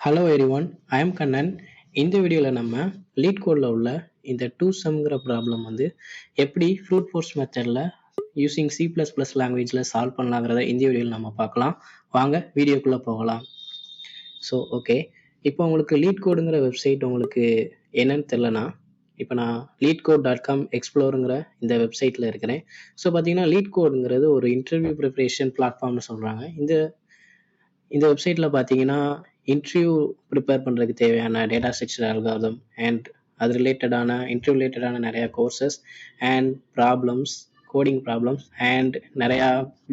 Hello everyone, I am Kannan. இந்த வீடியோவில் நம்ம லீட் கோடில் உள்ள இந்த twosumங்கிற ப்ராப்ளம் வந்து எப்படி ஃப்ரூட் ஃபோர்ஸ் மெத்தடில் யூஸிங் C++ லாங்குவேஜில் சால்வ் பண்ணலாங்கிறத இந்த வீடியோவில் நம்ம பார்க்கலாம். வாங்க வீடியோக்குள்ளே போகலாம். ஸோ ஓகே, இப்போ உங்களுக்கு லீட் கோடுங்கிற வெப்சைட் உங்களுக்கு என்னன்னு தெரிலனா, இப்போ நான் LeetCode.com எக்ஸ்ப்ளோருங்கிற இந்த வெப்சைட்டில் இருக்கிறேன். ஸோ பார்த்தீங்கன்னா லீட் கோடுங்கிறது ஒரு இன்டர்வியூ ப்ரிப்பரேஷன் பிளாட்ஃபார்ம்னு சொல்கிறாங்க. இந்த வெப்சைட்டில் பார்த்தீங்கன்னா இன்டர்வியூ ப்ரிப்பேர் பண்ணுறதுக்கு தேவையான டேட்டா ஸ்ட்ரக்சர் அல்காரிதம் அண்ட் அது ரிலேட்டடான இன்டர்வியூ ரிலேட்டடான நிறையா courses and problems, coding problems and நிறையா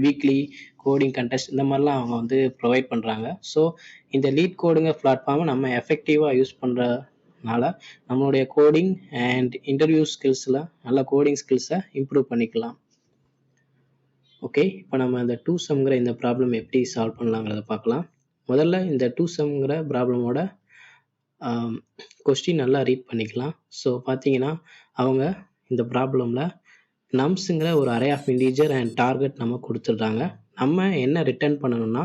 வீக்லி கோடிங் கண்டெஸ்ட் இந்த மாதிரிலாம் அவங்க வந்து ப்ரொவைட் பண்ணுறாங்க. ஸோ இந்த லீட் கோடுங்க பிளாட்ஃபார்மை நம்ம எஃபெக்டிவாக யூஸ் பண்ணுறதுனால நம்மளுடைய கோடிங் அண்ட் இன்டர்வியூ ஸ்கில்ஸில் நல்ல கோடிங் ஸ்கில்ஸை இம்ப்ரூவ் பண்ணிக்கலாம். ஓகே, இப்போ நம்ம இந்த twosumங்கிற இந்த ப்ராப்ளம் எப்படி சால்வ் பண்ணலாங்கிறத பார்க்கலாம். முதல்ல இந்த twosumங்கிற ப்ராப்ளமோட கொஸ்டின் நல்லா ரீட் பண்ணிக்கலாம். ஸோ பார்த்தீங்கன்னா அவங்க இந்த ப்ராப்ளமில் நம்ஸுங்கிற ஒரு array of integer and target நம்ம கொடுத்துட்றாங்க. நம்ம என்ன ரிட்டர்ன் பண்ணணும்னா,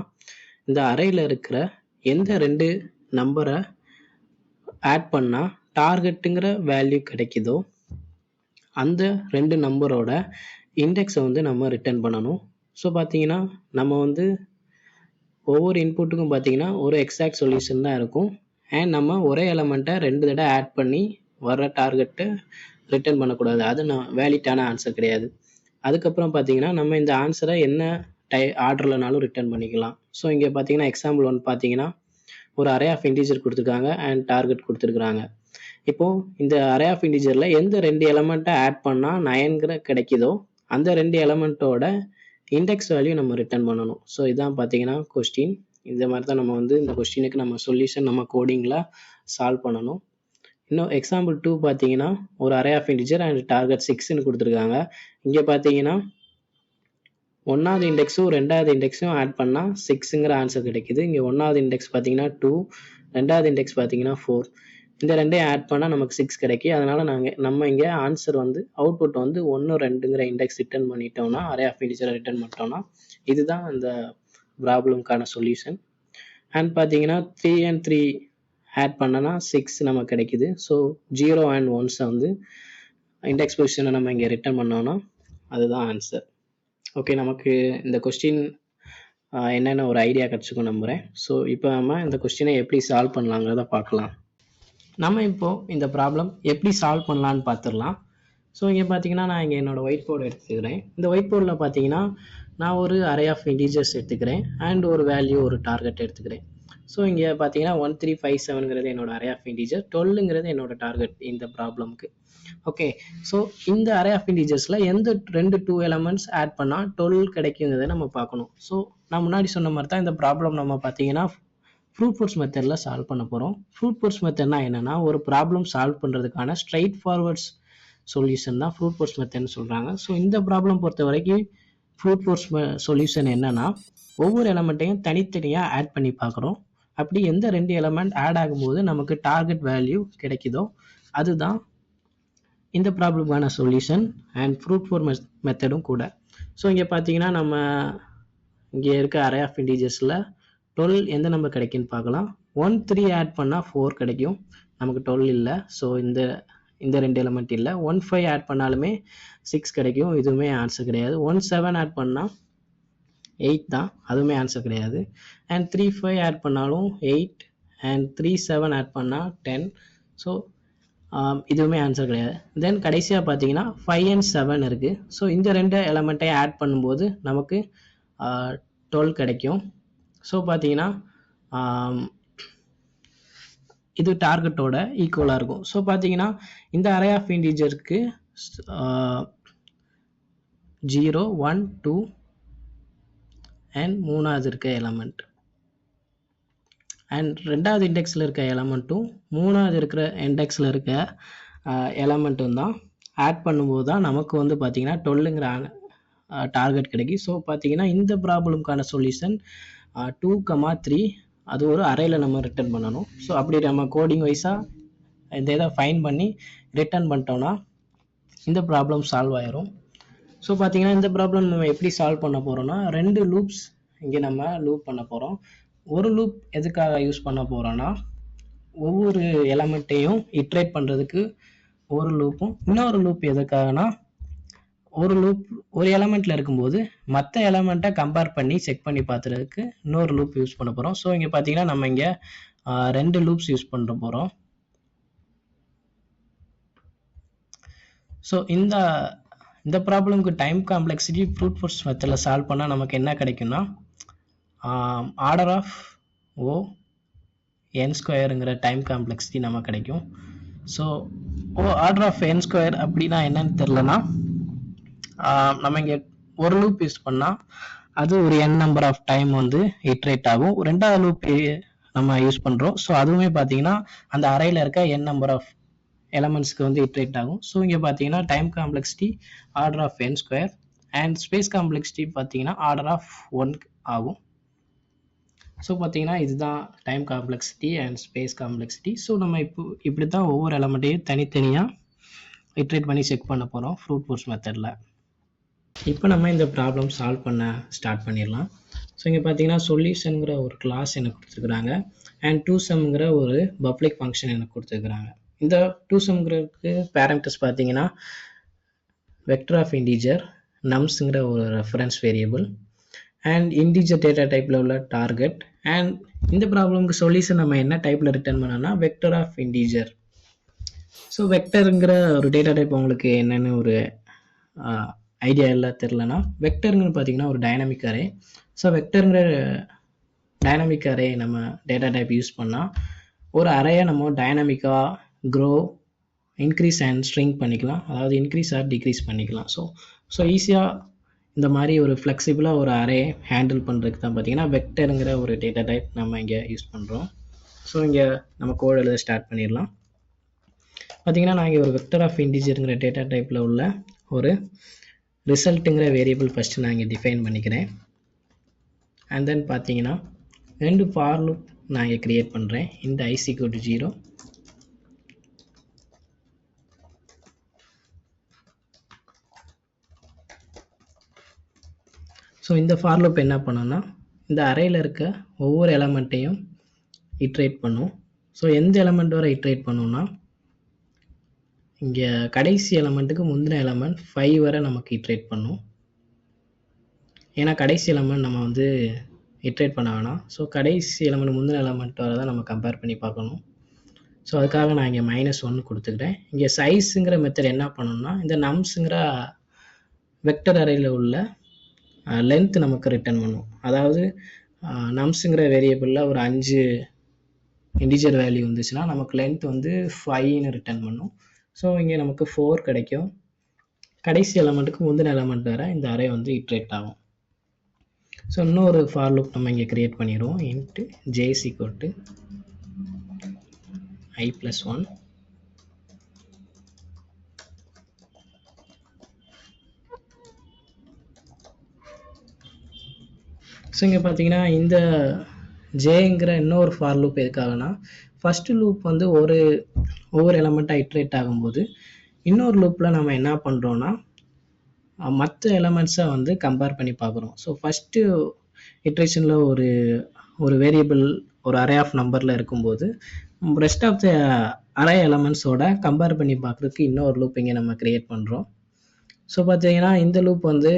இந்த அரேயில் இருக்கிற எந்த ரெண்டு நம்பரை ஆட் பண்ணால் டார்கெட்டுங்கிற வேல்யூ கிடைக்குதோ அந்த ரெண்டு நம்பரோட இண்டெக்ஸை வந்து நம்ம ரிட்டர்ன் பண்ணணும். ஸோ பார்த்தீங்கன்னா நம்ம வந்து ஒவ்வொரு இன்புட்டுக்கும் பார்த்தீங்கன்னா ஒரு எக்ஸாக்ட் சொல்யூஷன் தான் இருக்கும். அண்ட் நம்ம ஒரே எலமெண்ட்டை ரெண்டு தடவை ஆட் பண்ணி வர டார்கெட்டை ரிட்டர்ன் பண்ணக்கூடாது. அது வேலிட்டான ஆன்சர் கிடையாது. அதுக்கப்புறம் பார்த்தீங்கன்னா நம்ம இந்த ஆன்சரை என்ன ஆர்டர்லனாலும் ரிட்டர்ன் பண்ணிக்கலாம். ஸோ இங்கே பார்த்தீங்கன்னா எக்ஸாம்பிள் 1 பார்த்தீங்கன்னா ஒரு அரே ஆஃப் இன்டீஜர் கொடுத்துருக்காங்க அண்ட் டார்கெட் கொடுத்துருக்குறாங்க. இப்போது இந்த அரே ஆஃப் இன்டீஜரில் எந்த ரெண்டு எலமெண்ட்டை ஆட் பண்ணால் 9 கிடைக்குதோ அந்த ரெண்டு எலமெண்ட்டோட இண்டெக்ஸ் வேல்யூ நம்ம ரிட்டர்ன் பண்ணணும். ஸோ இதான் பார்த்தீங்கன்னா கொஸ்டின். இந்த மாதிரி தான் நம்ம வந்து இந்த கொஸ்டினுக்கு நம்ம சொல்யூஷன் நம்ம கோடிங்கில் சால்வ் பண்ணணும். இன்னும் எக்ஸாம்பிள் 2 பார்த்தீங்கன்னா ஒரு array of integer and target 6ன்னு கொடுத்துருக்காங்க. இங்கே பார்த்தீங்கன்னா ஒன்றாவது இண்டெக்ஸும் ரெண்டாவது இண்டெக்ஸும் ஆட் பண்ணால் 6ங்கிற ஆன்சர் கிடைக்குது. இங்கே ஒன்றாவது இண்டெக்ஸ் பார்த்தீங்கன்னா 2, ரெண்டாவது இண்டெக்ஸ் பார்த்தீங்கன்னா 4. இந்த ரெண்டையும் ஆட் பண்ணால் நமக்கு 6 கிடைக்கும். அதனால் நம்ம இங்கே ஆன்சர் வந்து அவுட்புட் வந்து 1, 2ங்கிற இண்டெக்ஸ் ரிட்டர்ன் பண்ணிட்டோம்னா, அரே ஆஃப் இன்டிஜரை ரிட்டர்ன் பண்ணிட்டோம்னா இதுதான் அந்த ப்ராப்ளம்கான சொல்யூஷன். அண்ட் பார்த்தீங்கன்னா 3 and 3 ஆட் பண்ணனா 6 நமக்கு கிடைக்குது. ஸோ 0 and 1ஸை வந்து இண்டெக்ஸ் பொசிஷனை நம்ம இங்கே ரிட்டர்ன் பண்ணோம்னா அதுதான் ஆன்சர். ஓகே, நமக்கு இந்த கொஸ்டின் என்னென்ன ஒரு ஐடியா கிடச்சிக்கும் நம்புகிறேன். ஸோ இப்போ நம்ம இந்த கொஸ்டினை எப்படி சால்வ் பண்ணலாங்கிறத பார்க்கலாம். நம்ம இப்போது இந்த ப்ராப்ளம் எப்படி சால்வ் பண்ணலான்னு பார்த்துடலாம். ஸோ இங்கே பார்த்தீங்கன்னா நான் இங்கே என்னோடய ஒயிட் போர்டு எடுத்துக்கிறேன். இந்த ஒயிட் போர்டில் பார்த்தீங்கன்னா நான் ஒரு அரே ஆஃப் இன்டீஜர்ஸ் எடுத்துக்கிறேன் அண்ட் ஒரு வேல்யூ ஒரு டார்கெட் எடுத்துக்கிறேன். ஸோ இங்கே பார்த்தீங்கன்னா 1357ங்கிறது என்னோட அரே ஆஃப் இன்டீஜர், 12ங்கிறது என்னோட டார்கெட் இந்த ப்ராப்ளம்க்கு. ஓகே, ஸோ இந்த அரே ஆஃப் இன்டீஜர்ஸில் எந்த ரெண்டு 2 எலமெண்ட்ஸ் ஆட் பண்ணால் 12 கிடைக்குங்கிறத நம்ம பார்க்கணும். ஸோ நான் முன்னாடி சொன்ன மாதிரி தான் இந்த ப்ராப்ளம் நம்ம பார்த்தீங்கன்னா ஃப்ரூட் ஃபோர்ஸ் மெத்தடில் சால்வ் பண்ண போகிறோம். ஃப்ரூட் ஃபோர்ஸ் மெத்தட்னா என்னென்னா, ஒரு ப்ராப்ளம் சால்வ் பண்ணுறதுக்கான ஸ்ட்ரைட் ஃபார்வர்ட்ஸ் சொல்யூஷன் தான் ஃப்ரூட் ஃபோர்ஸ் மெத்தட்னு சொல்கிறாங்க. ஸோ இந்த ப்ராப்ளம் பொறுத்த வரைக்கும் ஃப்ரூட் ஃபோர்ஸ் சொல்யூஷன் என்னென்னா, ஒவ்வொரு எலமெண்ட்டையும் தனித்தனியாக ஆட் பண்ணி பார்க்குறோம். அப்படி எந்த ரெண்டு எலமெண்ட் ஆட் ஆகும்போது நமக்கு டார்கெட் வேல்யூ கிடைக்குதோ அதுதான் இந்த ப்ராப்ளமான சொல்யூஷன் அண்ட் ஃப்ரூட் ஃபோர் மெத்தடும் கூட. ஸோ இங்கே பார்த்தீங்கன்னா நம்ம இங்கே இருக்க அரே ஆஃப் இன்டீஜர்ஸில் 12 எந்த நம்பர் கிடைக்குன்னு பார்க்கலாம். 1, 3 ஆட் பண்ணால் 4 கிடைக்கும், நமக்கு 12 இல்லை. ஸோ இந்த ரெண்டு எலமெண்ட் இல்லை. 1, 5 ஆட் பண்ணாலுமே 6 கிடைக்கும், இதுவுமே ஆன்சர் கிடையாது. 1, 7 ஆட் பண்ணால் 8 தான், அதுவுமே ஆன்சர் கிடையாது. அண்ட் 3, 5 ஆட் பண்ணாலும் 8 அண்ட் 3, 7 ஆட் பண்ணால் 10. ஸோ இதுவுமே ஆன்சர் கிடையாது. தென் கடைசியாக பார்த்தீங்கன்னா 5 and 7 இருக்குது. ஸோ இந்த ரெண்டு எலமெண்ட்டையும் ஆட் பண்ணும்போது நமக்கு 12 கிடைக்கும். ஸோ பார்த்தீங்கன்னா இது டார்கெட்டோட ஈக்குவலாக இருக்கும். ஸோ பார்த்தீங்கன்னா இந்த அரே ஆஃப் இன்டீஜருக்கு 0, 1, 2 அண்ட் மூணாவது இருக்க எலமெண்ட் அண்ட் ரெண்டாவது இண்டெக்ஸில் இருக்க எலமெண்ட்டும் மூணாவது இருக்கிற இண்டெக்ஸில் இருக்க எலமெண்ட்டும் தான் ஆட் பண்ணும்போது தான் நமக்கு வந்து பார்த்தீங்கன்னா 12ங்கிற டார்கெட் கிடைக்கும். ஸோ பார்த்தீங்கன்னா இந்த ப்ராப்ளம்கான சொல்யூஷன் 2, 3 அது ஒரு அரேயில் நம்ம ரிட்டர்ன் பண்ணணும். ஸோ அப்படி நம்ம கோடிங் வைஸாக இந்த இதை ஃபைன் பண்ணி ரிட்டர்ன் பண்ணிட்டோம்னா இந்த ப்ராப்ளம் சால்வ் ஆயிரும். ஸோ பார்த்தீங்கன்னா இந்த ப்ராப்ளம் நம்ம எப்படி சால்வ் பண்ண போகிறோம்னா, ரெண்டு லூப்ஸ் இங்கே நம்ம லூப் பண்ண போகிறோம். ஒரு லூப் எதுக்காக யூஸ் பண்ண போகிறோன்னா, ஒவ்வொரு எலமெண்ட்டையும் இட்ரேட் பண்ணுறதுக்கு ஒரு லூப்பும், இன்னொரு லூப் எதுக்காகனா ஒரு லூப் ஒரு எலமெண்ட்டில் இருக்கும்போது மற்ற எலமெண்ட்டை கம்பேர் பண்ணி செக் பண்ணி பார்த்துறதுக்கு இன்னொரு லூப் யூஸ் பண்ண போகிறோம். ஸோ இங்கே பார்த்தீங்கன்னா நம்ம இங்கே 2 லூப்ஸ் யூஸ் பண்ண போகிறோம். ஸோ இந்த ப்ராப்ளம்க்கு டைம் காம்ப்ளெக்சிட்டி ப்ரூட் ஃபோர்ஸ் மெத்தடில் சால்வ் பண்ணால் நமக்கு என்ன கிடைக்கும்னா, ஆர்டர் ஆஃப் ஓ n ஸ்கொயருங்கிற டைம் காம்ப்ளெக்சிட்டி நமக்கு கிடைக்கும். So order of n square அப்படின்னா என்னன்னு தெரிலனா, நம்ம இங்கே ஒரு லூப் யூஸ் பண்ணால் அது ஒரு n நம்பர் ஆஃப் டைம் வந்து இட்ரேட் ஆகும். ரெண்டாவது லூப் நம்ம யூஸ் பண்ணுறோம். ஸோ அதுவுமே பார்த்தீங்கன்னா அந்த அறையில் இருக்க n நம்பர் ஆஃப் எலமெண்ட்ஸ்க்கு வந்து இட்ரேட் ஆகும். ஸோ இங்கே பார்த்தீங்கன்னா time complexity order of n square and space complexity பார்த்தீங்கன்னா ஆர்டர் ஆஃப் 1 ஆகும். ஸோ பார்த்தீங்கன்னா இதுதான் time complexity and space complexity. So நம்ம இப்படி தான் ஒவ்வொரு எலமெண்ட்டையும் தனித்தனியாக இட்ரேட் பண்ணி செக் பண்ண போகிறோம் ப்ரூட் ஃபோர்ஸ் மெத்தடில். இப்போ நம்ம இந்த ப்ராப்ளம் சால்வ் பண்ண ஸ்டார்ட் பண்ணிடலாம். ஸோ இங்கே பார்த்தீங்கன்னா சொல்யூஷனுங்கிற ஒரு கிளாஸ் எனக்கு கொடுத்துருக்குறாங்க அண்ட் twosumங்கிற ஒரு பப்ளிக் ஃபங்க்ஷன் எனக்கு கொடுத்துருக்குறாங்க. இந்த twosumங்கிறதுக்கு பேராமீட்டர்ஸ் பார்த்தீங்கன்னா வெக்டர் ஆஃப் இன்டிஜர், நம்ஸ்ங்கிற ஒரு reference variable and integer data டைப்பில் உள்ள டார்கெட். அண்ட் இந்த ப்ராப்ளம்க்கு சொல்யூஷன் நம்ம என்ன டைப்பில் ரிட்டர்ன் பண்ணோம்னா வெக்டர் ஆஃப் இன்டிஜர். ஸோ வெக்டருங்கிற ஒரு டேட்டா டைப் உங்களுக்கு என்னென்னு ஒரு ஐடியா எல்லாம் தெரிலனா, வெக்டருங்கன்னு பார்த்தீங்கன்னா ஒரு டைனமிக் அரே. ஸோ வெக்டருங்கிற டைனமிக் அரே நம்ம டேட்டா டைப் யூஸ் பண்ணால் ஒரு அறையை நம்ம டைனமிக்காக க்ரோ, இன்க்ரீஸ் அண்ட் ஸ்ட்ரிங் பண்ணிக்கலாம், அதாவது இன்க்ரீஸ் ஆர் டிக்ரீஸ் பண்ணிக்கலாம். ஸோ ஈஸியாக இந்த மாதிரி ஒரு ஃப்ளெக்சிபிளாக ஒரு அரே ஹேண்டில் பண்ணுறதுக்கு தான் பார்த்தீங்கன்னா வெக்டருங்கிற ஒரு டேட்டா டைப் நம்ம இங்கே யூஸ் பண்ணுறோம். ஸோ இங்கே நம்ம கோட் எழுத ஸ்டார்ட் பண்ணிடலாம். பார்த்தீங்கன்னா நான் இங்கே ஒரு வெக்டர் ஆஃப் இன்டிஜருங்கிற டேட்டா டைப்பில் உள்ள ஒரு ரிசல்ட்டுங்கிற வேரியபிள் ஃபஸ்ட்டு நான் இங்கே டிஃபைன் பண்ணிக்கிறேன். அண்ட் தென் பார்த்தீங்கன்னா 2 ஃபார் லூப் நான் இங்கே க்ரியேட் பண்ணுறேன். இந்த i = 0, ஸோ இந்த ஃபார் லூப் என்ன பண்ணோன்னா இந்த அரேயில் இருக்க ஒவ்வொரு எலமெண்ட்டையும் இட்ரேட் பண்ணும். ஸோ எந்த எலமெண்ட் வரை இட்ரேட் பண்ணோம்னா இங்கே கடைசி எலமெண்ட்டுக்கு முந்தின எலமெண்ட் 5 வரை நமக்கு இட்ரேட் பண்ணும். ஏன்னா கடைசி எலமெண்ட் நம்ம வந்து இட்ரேட் பண்ண வேணாம். ஸோ கடைசி எலமெண்ட் முந்தின எலமெண்ட் வரை தான் நம்ம கம்பேர் பண்ணி பார்க்கணும். ஸோ அதுக்காக நான் இங்கே -1 கொடுத்துக்கிறேன். இங்கே சைஸுங்கிற மெத்தட் என்ன பண்ணணும்னா இந்த நம்ஸுங்கிற வெக்டர் அரேயில் உள்ள லென்த் நமக்கு ரிட்டர்ன் பண்ணும். அதாவது நம்ஸுங்கிற வேரியபிளில் ஒரு 5 இன்டிஜர் வேல்யூ வந்துச்சுன்னா நமக்கு லென்த் வந்து 5ன்னு ரிட்டர்ன் பண்ணும். ஸோ இங்கே நமக்கு 4 கிடைக்கும். கடைசி எலமெண்ட்டுக்கு முந்தின எலமெண்ட் வரை இந்த அரே வந்து இட்ரேட் ஆகும். ஸோ இன்னொரு ஃபார் லூப் நம்ம இங்கே க்ரியேட் பண்ணிடுவோம். Into j = i+1. ஸோ இங்கே பார்த்தீங்கன்னா இந்த ஜேங்கிற இன்னொரு ஃபார் லூப் எதுக்காகனா ஃபஸ்ட்டு லூப் வந்து ஒவ்வொரு எலமெண்ட்டாக இட்ரேட் ஆகும்போது இன்னொரு லூப்பில் நம்ம என்ன பண்ணுறோன்னா மற்ற எலமெண்ட்ஸை வந்து கம்பேர் பண்ணி பார்க்குறோம். ஸோ ஃபஸ்ட்டு இட்ரேஷனில் ஒரு வேரியபிள் ஒரு அரே ஆஃப் நம்பரில் இருக்கும்போது ரெஸ்ட் ஆஃப் த அரே எலமெண்ட்ஸோட கம்பேர் பண்ணி பார்க்குறதுக்கு இன்னொரு லூப் இங்கே நம்ம க்ரியேட் பண்ணுறோம். ஸோ பார்த்தீங்கன்னா இந்த லூப் வந்து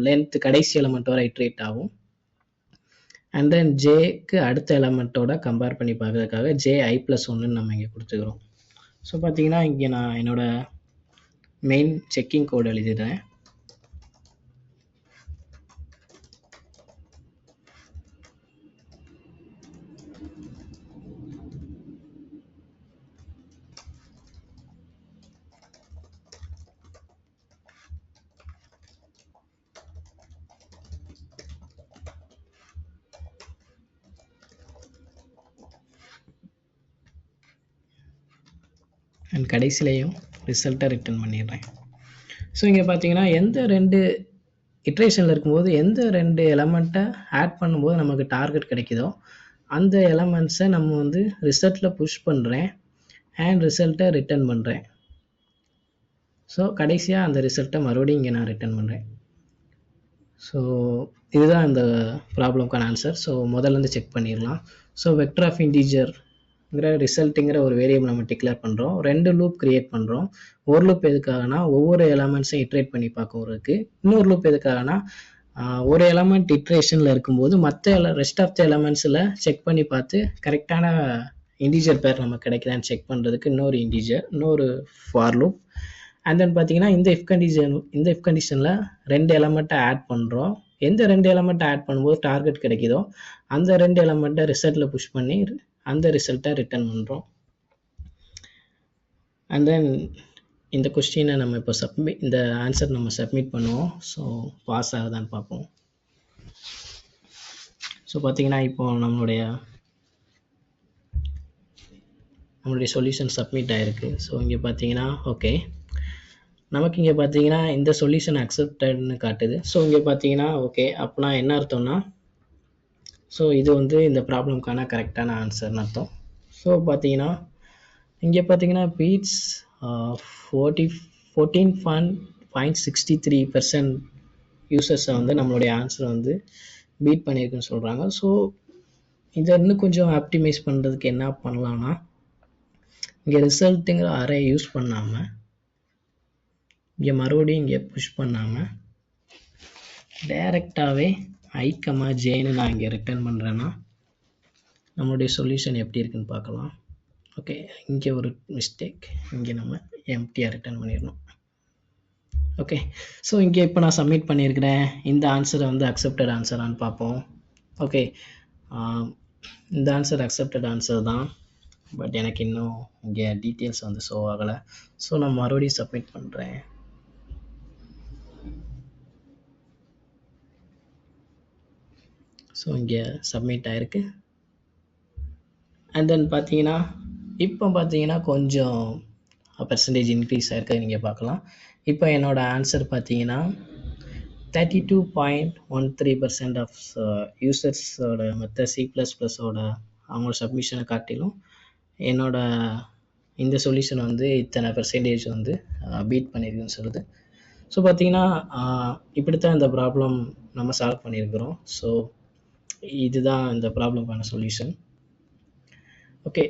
லென்த் கடைசி எலமெண்ட் வரை இட்ரேட் ஆகும். அண்ட் தென் ஜேக்கு அடுத்த எலமெண்ட்டோட கம்பேர் பண்ணி பார்க்கறதுக்காக ji+1 நம்ம இங்கே கொடுத்துக்கிறோம். ஸோ பார்த்தீங்கன்னா இங்கே நான் என்னோட மெயின் செக்கிங் கோட் எழுதிடுறேன். அண்ட் கடைசிலையும் ரிசல்ட்டை ரிட்டர்ன் பண்ணிடுறேன். ஸோ இங்கே பார்த்தீங்கன்னா எந்த 2 இட்ரேஷனில் இருக்கும்போது எந்த 2 எலமெண்ட்டை ஆட் பண்ணும்போது நமக்கு டார்கெட் கிடைக்குதோ அந்த எலமெண்ட்ஸை நம்ம வந்து ரிசல்ட்டில் புஷ் பண்ணுறேன் அண்ட் ரிசல்ட்டை ரிட்டர்ன் பண்ணுறேன். ஸோ கடைசியாக அந்த ரிசல்ட்டை மறுபடியும் இங்கே நான் ரிட்டர்ன் பண்ணுறேன். ஸோ இதுதான் இந்த ப்ராப்ளம்க்கான ஆன்சர். ஸோ முதல்லேருந்து செக் பண்ணிடலாம். ஸோ வெக்டர் ஆஃப் இன்டீஜர்ங்கிற ரிசல்ட்டுங்கிற ஒரு வேரியபிள் நம்ம டிக்ளேர் பண்ணுறோம். 2 லூப் கிரியேட் பண்ணுறோம். ஒரு லூப் எதுக்காகனா ஒவ்வொரு எலமெண்ட்ஸையும் இட்ரேட் பண்ணி பார்க்கறதுக்கு. இன்னொரு லூப் எதுக்காகனா ஒரு எலமெண்ட் இட்ரேஷனில் இருக்கும்போது மற்ற ரெஸ்ட் ஆஃப் த எலமெண்ட்ஸில் செக் பண்ணி பார்த்து கரெக்டான இன்டீஜர் பேர் நமக்கு கிடைக்குதான்னு செக் பண்ணுறதுக்கு இன்னொரு ஃபார் லூப். அண்ட் தென் பார்த்தீங்கன்னா இந்த இஃப் கண்டிஷனில் 2 எலமெண்ட்டை ஆட் பண்ணுறோம். எந்த 2 எலமெண்ட்டை ஆட் பண்ணும்போது டார்கெட் கிடைக்குதோ அந்த 2 எலமெண்ட்டை ரிசல்ட்டில் புஷ் பண்ணி அந்த ரிசல்ட்டை ரிட்டர்ன் பண்ணுறோம். அண்ட் தென் இந்த கொஸ்டினை நம்ம இப்போ இந்த ஆன்சர் நம்ம சப்மிட் பண்ணுவோம். ஸோ பாஸ் ஆகுதான்னு பார்ப்போம். ஸோ பார்த்தீங்கன்னா இப்போ நம்மளுடைய சொல்யூஷன் சப்மிட் ஆகிருக்கு. ஸோ இங்கே பார்த்தீங்கன்னா ஓகே, நமக்கு இங்கே பார்த்தீங்கன்னா இந்த சொல்யூஷன் அக்செப்டட்னு காட்டுது. ஸோ இங்கே பார்த்தீங்கன்னா ஓகே, அப்போனா என்ன அர்த்தம்னா ஸோ இது இந்த ப்ராப்ளம்க்கான கரெக்டான ஆன்சர்னு அர்த்தம். ஸோ பார்த்தீங்கன்னா இங்கே பார்த்தீங்கன்னா பீட்ஸ் 14.63% யூசர்ஸை நம்மளுடைய ஆன்சரை பீட் பண்ணியிருக்குன்னு சொல்கிறாங்க. ஸோ இதை இன்னும் கொஞ்சம் ஆப்டிமைஸ் பண்ணுறதுக்கு என்ன பண்ணலான்னா இங்கே ரிசல்ட்டுங்கிற அரே யூஸ் பண்ணாமல் இங்கே மறுபடியும் இங்கே புஷ் பண்ணாமல் டைரெக்டாகவே i,jன்னு நான் இங்கே ரிட்டர்ன் பண்ணுறேன்னா நம்மளுடைய சொல்யூஷன் எப்படி இருக்குன்னு பார்க்கலாம். ஓகே, இங்கே ஒரு மிஸ்டேக், இங்கே நம்ம எம்டியாக ரிட்டர்ன் பண்ணிடணும். ஓகே, ஸோ இங்கே இப்போ நான் சப்மிட் பண்ணியிருக்கிறேன். இந்த ஆன்சரை அக்செப்டட் ஆன்சரான்னு பார்ப்போம். ஓகே, இந்த ஆன்சர் அக்செப்டட் ஆன்சர் தான். பட் எனக்கு இன்னும் இங்கே டீட்டெயில்ஸ் ஷோ ஆகலை. ஸோ நான் மறுபடியும் சப்மிட் பண்ணுறேன். ஸோ இங்கே சப்மிட் ஆகிருக்கு. அண்ட் தென் பார்த்தீங்கன்னா இப்போ பார்த்தீங்கன்னா கொஞ்சம் பெர்சன்டேஜ் இன்க்ரீஸ் ஆகிருக்கு, நீங்கள் பார்க்கலாம். இப்போ என்னோடய ஆன்சர் பார்த்தீங்கன்னா 32.13% ஆஃப் யூசர்ஸோட மற்ற C++ஓட அவங்களோட சப்மிஷனை காட்டிலும் என்னோட இந்த சொல்யூஷன் இத்தனை பெர்சன்டேஜ் பீட் பண்ணியிருக்குன்னு சொல்லுது. ஸோ பார்த்தீங்கன்னா இப்படித்தான் இந்த ப்ராப்ளம் நம்ம சால்வ் பண்ணியிருக்கிறோம். ஸோ இதுதான் இந்த ப்ராப்ளம்க்கான சொல்யூஷன். ஓகே,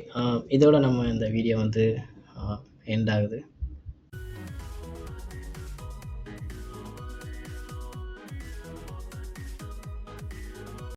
இதோட நம்ம இந்த வீடியோ எண்ட் ஆகுது.